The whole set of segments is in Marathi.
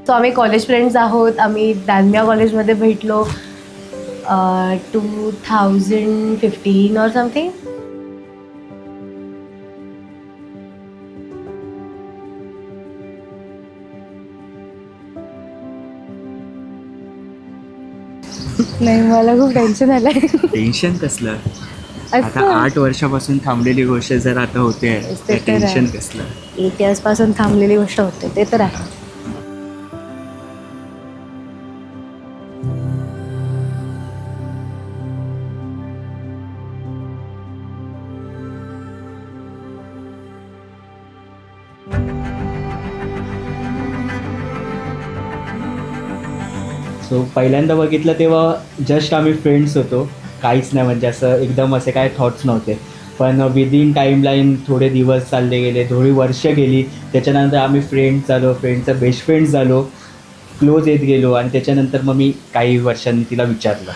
सो आम्ही कॉलेज फ्रेंड्स आहोत. आम्ही दालमिया कॉलेजमध्ये भेटलो 2015 और समथिंग. नाही, मला खूप टेन्शन आलंय. टेन्शन कसलं? आता 8 वर्षापासून थांबलेली गोष्ट जर आता होते, ते तर टेन्शन आहे. कसलं? 8 इयर्सपासून थांबलेली गोष्ट होते, ते तर आहे. सो पहिल्यांदा बघितलं तेव्हा जस्ट आम्ही फ्रेंड्स होतो, काहीच नाही, म्हणजे असं एकदम असे काय थॉट्स नव्हते. पण विदिन टाईमलाईन थोडे दिवस चालले गेले, थोडी वर्ष गेली, त्याच्यानंतर आम्ही फ्रेंड्स झालो, फ्रेंडचा बेस्ट फ्रेंड्स झालो, क्लोज येत गेलो. आणि त्याच्यानंतर मग मी काही वर्षांनी तिला विचारलं.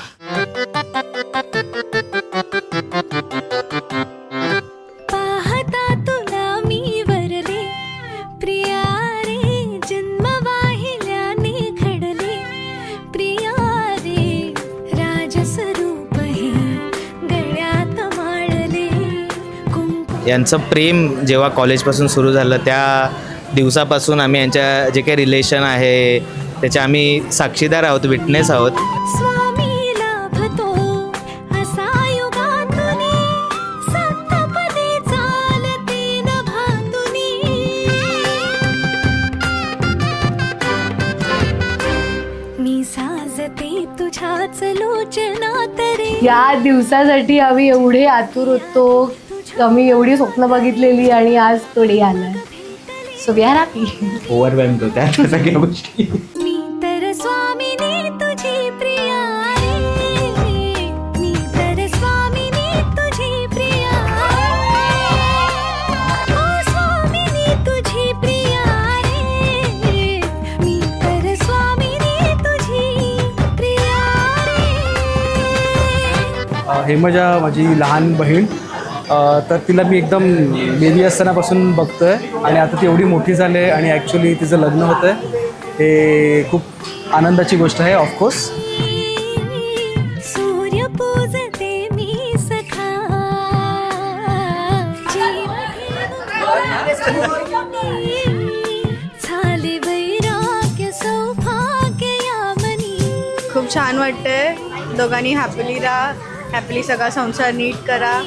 यांचं प्रेम जेव्हा कॉलेजपासून सुरू झालं त्या दिवसापासून आम्ही यांच्या जे काही रिलेशन आहे त्याचे आम्ही साक्षीदार आहोत, विटनेस आहोत. या दिवसासाठी आम्ही एवढे आतुर होतो, आम्ही एवढी स्वप्न बघितलेली आणि आज तो डे आलाय. So we are happy. Overwhelmed होत्या त्या सगळ्या गोष्टी. हेमजा माझी लहान बहीण, तर तिला मी एकदम बेबी असतानापासून बघतो आहे आणि आता ती एवढी मोठी झाली आहे आणि ॲक्च्युली तिचं लग्न होतं आहे. हे खूप आनंदाची गोष्ट आहे ऑफकोर्स. खूप छान वाटतंय. दोघांनी हॅपीली राहा, हॅपीली सगळा संसार नीट करा.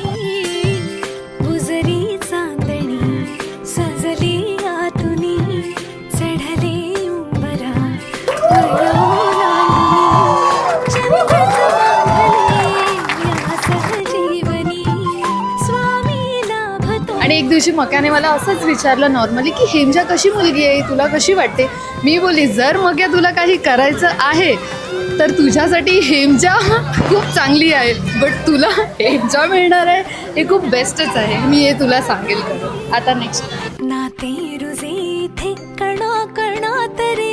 आणि एक दिवशी मक्याने मला असंच विचारलं नॉर्मली की हेमजा कशी मुलगी आहे, तुला कशी वाटते. मी बोलली जर मक्या तुला काही करायचं आहे तर तुझ्यासाठी हेमजा खूप चांगली आहे, बट तुला हेमजा मिळणार आहे हे खूप बेस्टच आहे, मी हे तुला सांगेल. आता नेक्स्ट नाते रुजे थे कणा कणा तरी